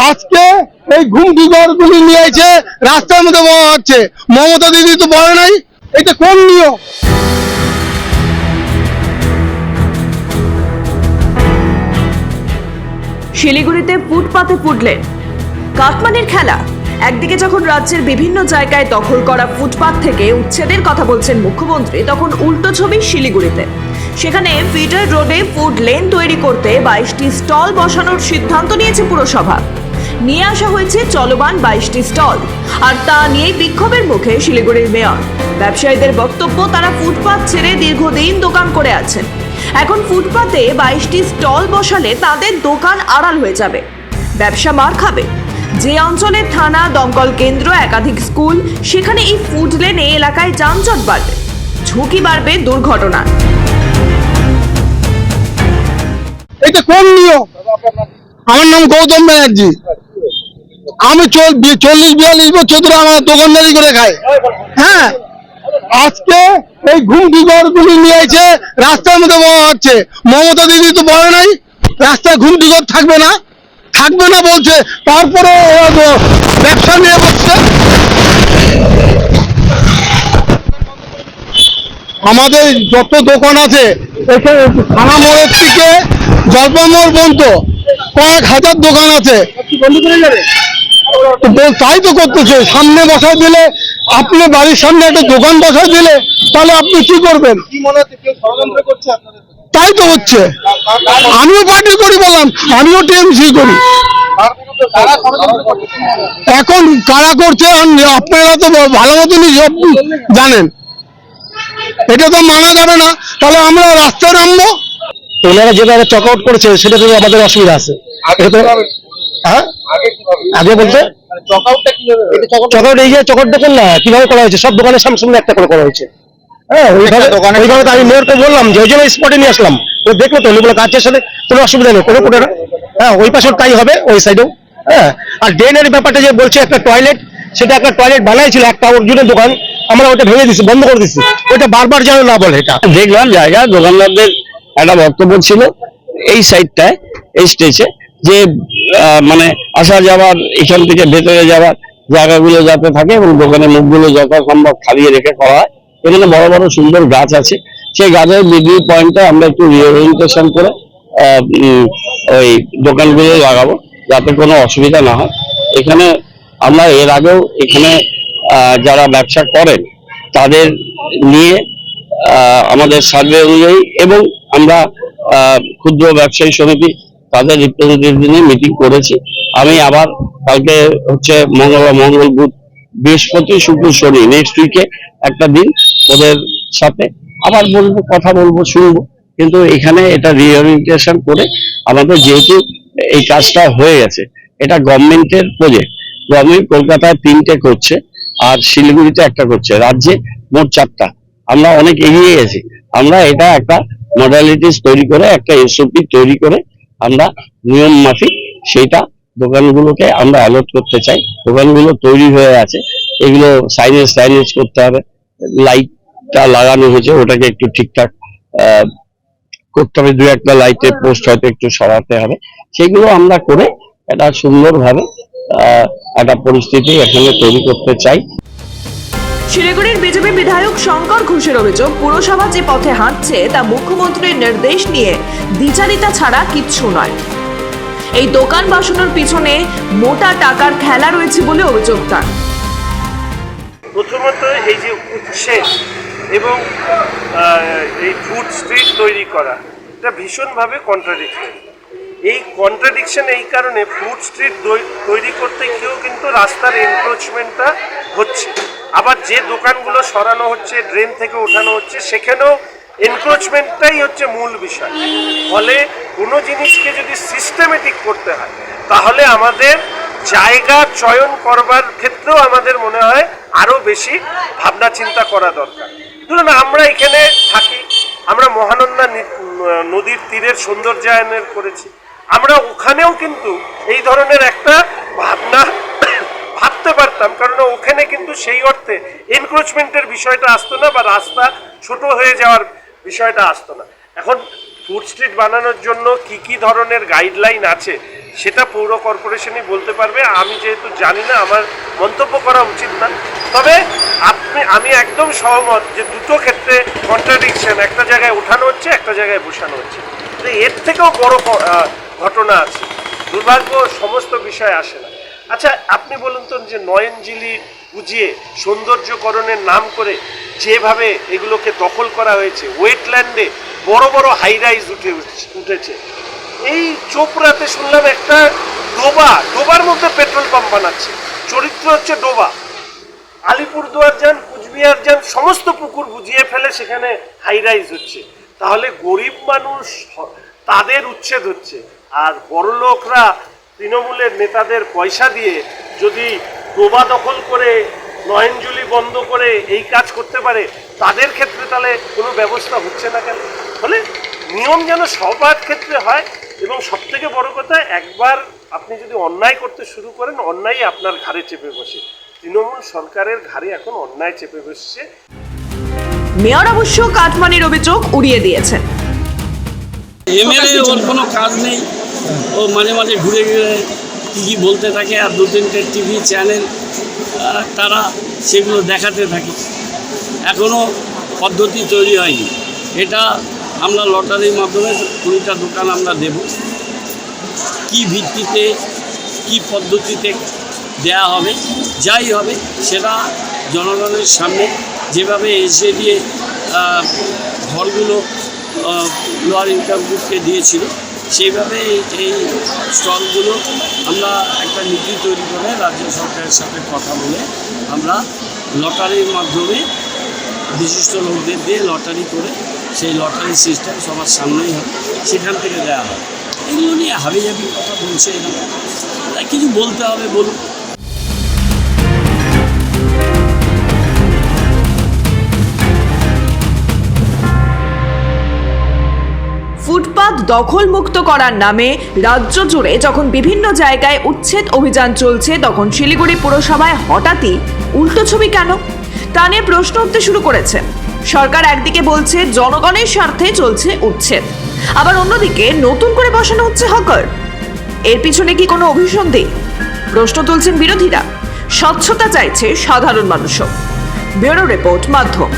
আজকে এই ঘুমটি ঘরগুলি নিয়ে এসে রাস্তার মধ্যে বলা হচ্ছে। মমতা দিদি তো বলে নাই, এটা কোন নিয়ম? শিলিগুড়িতে ফুটপাতে ফুটলেন কাটমানির খেলা। একদিকে যখন রাজ্যের বিভিন্ন জায়গায় দখল করা ফুটপাত থেকে উচ্ছেদের কথা বলছেন মুখ্যমন্ত্রী, তখন উল্টো ছবি শিলিগুড়িতে। সেখানে ফিডার রোডে ফুড লেন তৈরি করতে 22টি স্টল বসানোর সিদ্ধান্ত নিয়েছে পুরসভা। নিয়ে আসা হয়েছে চলমান 22টি স্টল, আর তা নিয়েই বিক্ষোভের মুখে শিলিগুড়ির মেয়র। ব্যবসায়ীদের বক্তব্য, তারা ফুটপাত ছেড়ে দীর্ঘদিন দোকান করে আছেন। এখন ফুটপাতে 22টি স্টল বসালে তাদের দোকান আড়াল হয়ে যাবে, ব্যবসা মার খাবে। যে অঞ্চলে থানা, দমকল কেন্দ্র, একাধিক স্কুল, সেখানে এই ফুড লেনে এলাকায় যানজট বাড়বে, ঝুঁকি বাড়বে দুর্ঘটনা। এটা কোন নিয়ম? আমার নাম গৌতম ব্যানার্জি। আমি 40-42 বছর ধরে আমার দোকানদারি করে খাই। হ্যাঁ, আজকে এই ঘুমটি ঘরগুলি নিয়ে এসে রাস্তার মধ্যে বলা হচ্ছে। মমতা দিদি তো বলে নাই রাস্তায় ঘুমটি ঘর থাকবে না বলছে, তারপরে ব্যবসা নিয়ে বসছে। আমাদের যত দোকান আছে এখানে থানা মোড়ের থেকে জলপাইমোড় পর্যন্ত কয়েক হাজার দোকান আছে, তাই তো করতেছে। সামনে বসাই দিলে, আপনি বাড়ির সামনে একটা দোকান বসাই দিলে, তাহলে আপনি কি করবেন? তাই তো হচ্ছে। আমিও পার্টি করি, বললাম আমিও টিএমসি করি। এখন কারা করছে আপনারা তো ভালো মতনই সব জানেন। এটা তো মানা যাবে না, তাহলে আমরা রাস্তায় নামবো। ওনারা যেভাবে চক আউট করেছে সেটা তো আমাদের অসুবিধা আছে। আগে বলতে চক আউট এই যে চক আউটটা করলা কিভাবে করা হয়েছে, সব দোকানের সামনে একটা করে করা হয়েছে। হ্যাঁ, ওইভাবে আমি মেয়রকে বললাম যে ওই জন্য স্পটে নিয়ে আসলাম। ও দেখলো তো বলে কাজের সাথে কোনো অসুবিধা নেই, কোনো না। হ্যাঁ, ওই পাশেও তাই হবে, ওই সাইডেও। হ্যাঁ, আর ড্রেনের ব্যাপারটা যে বলছে একটা টয়লেট, সেটা একটা টয়লেট বানাইছিল একটা অর্জুনের দোকান, আমরা ওটা ভেঙে দিচ্ছি, বন্ধ করে দিচ্ছি। ওটা বারবার যেন না বলে। এটা দেখলাম জায়গা দোকানদারদের একটা বক্তব্য ছিল এই সাইডটায়, এই স্টেজে, যে মানে আসা যাওয়ার, এখান থেকে ভেতরে যাওয়ার জায়গাগুলো যাতে থাকে এবং দোকানের মুখগুলো যথাসম্ভব খালিয়ে রেখে করা হয়। এখানে বড় বড় সুন্দর গাছ আছে, সেই গাছের মিডল পয়েন্টটা আমরা একটু রিওরিয়েন্টেশন করে ওই দোকানগুলো লাগাবো, যাতে কোনো অসুবিধা না হয়। এখানে আমরা এর আগেও এখানে যারা ব্যবসা করেন তাদের নিয়ে আমাদের সার্ভে অনুযায়ী, এবং আমরা ক্ষুদ্র ব্যবসায়ী সমিতি তাদের রিপ্রেজেন্টেটিভ নিয়ে মিটিং করেছি। আমি আবার কালকে হচ্ছে মঙ্গল, বুধ, বৃহস্পতি, শুক্র, শনি, নেক্সট উইকে একটা দিন ওদের সাথে আবার কথা বলবো, শুনবো। কিন্তু এখানে এটা রিওরিয়েন্টেশন করে আমাদের, যেহেতু এই কাজটা হয়ে গেছে, এটা গভর্নমেন্টের প্রজেক্ট। গভর্নমেন্ট কলকাতায় 3টে করছে আর শিলিগুড়িতে একটা করছে, রাজ্যে মোট 4টা। আমরা অনেক এগিয়ে গেছি। আমরা এটা একটা মডালিটিস তৈরি করে, একটা এসওপি তৈরি করে আমরা নিয়ম মাফিক সেইটা দোকানগুলোকে আমরা অ্যালার্ট করতে চাই। দোকানগুলো তৈরি হয়ে আছে, এগুলো সাইনেজ করতে হবে। লাইটটা লাগানো হয়েছে, ওটাকে একটু ঠিকঠাক করতে হবে। 2-1টা লাইটের পোস্ট হয়তো একটু সরাতে হবে। সেগুলো আমরা করে একটা সুন্দরভাবে একটা পরিস্থিতি এখানে তৈরি করতে চাই। শিলিগুড়ির বিজেপি বিধায়ক শঙ্কর ঘোষের অভিযোগ, পুরসভা যে পথে হাঁটছে তা মুখ্যমন্ত্রীর নির্দেশ নিয়ে দ্বিচারিতা ছাড়া কিচ্ছু নয়। এই দোকান বসানোর পিছনে মোটা টাকার খেলা রয়েছে বলে অভিযোগ তার। প্রথমত এই যে উচ্ছেদ এবং এই ফুড স্ট্রিট তৈরি করা, এটা ভীষণভাবে কন্ট্রাডিকশন। এই কন্ট্রাডিকশন এই কারণে, ফুড স্ট্রিট তৈরি করতে গিয়েও কিন্তু রাস্তার এনক্রোচমেন্টটা হচ্ছে, আবার যে দোকানগুলো সরানো হচ্ছে, ড্রেন থেকে ওঠানো হচ্ছে, সেখানেও এনক্রোচমেন্টটাই হচ্ছে মূল বিষয়। ফলে কোনো জিনিসকে যদি সিস্টেমেটিক করতে হয়, তাহলে আমাদের জায়গা চয়ন করবার ক্ষেত্রেও আমাদের মনে হয় আরও বেশি ভাবনা চিন্তা করা দরকার। ধরুন আমরা এখানে থাকি, আমরা মহানন্দা নদীর তীরের সৌন্দর্যায়নের করেছি, আমরা ওখানেও কিন্তু এই ধরনের একটা ভাবনা ভাবতে পারতাম, কারণ ওখানে কিন্তু সেই অর্থে এনক্রোচমেন্টের বিষয়টা আসতো না, বা রাস্তা ছোট হয়ে যাওয়ার বিষয়টা আসতো না। এখন ফুড স্ট্রিট বানানোর জন্য কি কি ধরনের গাইডলাইন আছে সেটা পৌর কর্পোরেশনই বলতে পারবে। আমি যেহেতু জানি না, আমার মন্তব্য করা উচিত না। তবে আমি একদম সহমত যে দুটো ক্ষেত্রে কন্ট্রাডিকশন, একটা জায়গায় ওঠানো হচ্ছে, একটা জায়গায় বসানো হচ্ছে। তো এর থেকেও বড় ঘটনা আছে, দুর্ভাগ্য সমস্ত বিষয় আসে না। আচ্ছা, আপনি বলুন তো, যে নয়নঝিলি বুঝিয়ে সৌন্দর্যকরণের নাম করে যেভাবে এগুলোকে দখল করা হয়েছে, ওয়েটল্যান্ডে বড় বড় হাই রাইজ উঠেছে। এই চোপড়াতে শুনলাম একটা ডোবার মধ্যে পেট্রোল পাম্প বানাচ্ছে, চরিত্র হচ্ছে ডোবা। আলিপুরদুয়ার যান, কুচবিহার যান, সমস্ত পুকুর বুঝিয়ে ফেলে সেখানে হাই রাইজ হচ্ছে। তাহলে গরিব মানুষ তাদের উচ্ছেদ হচ্ছে, আর বড়লোকরা তৃণমূলের নেতাদের পয়সা দিয়ে যদি ডোবা দখল করে নয়নজুলি বন্ধ করে এই কাজ করতে পারে, তাদের ক্ষেত্রে তাহলে কোনো ব্যবস্থা হচ্ছে না কেন? ফলে নিয়ম যেন সবার ক্ষেত্রে হয়। এবং সব থেকে বড় কথা, একবার আপনি যদি অন্যায় করতে শুরু করেন, অন্যায় আপনার ঘাড়ে চেপে বসে। তৃণমূল সরকারের ঘাড়ে এখন অন্যায় চেপে বসছে। মেয়র অবশ্য কাটমানির অভিযোগ উড়িয়ে দিয়েছেন। এমএলএ ওর কোনো কাজ নেই, ও মাঝে মাঝে ঘুরে ঘুরে কী বলতে থাকে, আর দু তিনটে টিভি চ্যানেল তারা সেগুলো দেখাতে থাকে। এখনও পদ্ধতি তৈরি হয়নি। এটা আমরা লটারির মাধ্যমে 20টা দোকান আমরা দেব। কি ভিত্তিতে, কি পদ্ধতিতে দেয়া হবে, যাই হবে সেটা জনগণের সামনে, যেভাবে এসে দিয়ে ঘরগুলো লোয়ার ইনকাম গ্রুপকে দিয়েছিল, সেইভাবে এই স্টলগুলো আমরা একটা নীতি তৈরি করে রাজ্য সরকারের সাথে কথা বলে আমরা লটারির মাধ্যমে বিশিষ্ট লোকদের দিয়ে লটারি করে, সেই লটারি সিস্টেম সবার সামনেই হবে, সেখান থেকে দেওয়া হয়। এগুলো নিয়ে হাবিজাবি কথা বলছে, এরা কিছু বলতে হবে বলুন। ফুটপাত দখল মুক্ত করার নামে রাজ্য জুড়ে যখন বিভিন্ন জায়গায় উচ্ছেদ অভিযান চলছে, তখন শিলিগুড়ি পুরসভায় হঠাৎই উল্টো ছবি কেন, তা নিয়ে প্রশ্ন উঠতে শুরু করেছে। সরকার একদিকে বলছে জনগণের স্বার্থে চলছে উচ্ছেদ, আবার অন্যদিকে নতুন করে বসানো হচ্ছে হকার। এর পিছনে কি কোনো অভিসন্ধি? প্রশ্ন তুলছেন বিরোধীরা। স্বচ্ছতা চাইছে সাধারণ মানুষও। ব্যুরো রিপোর্ট, মাধ্যম।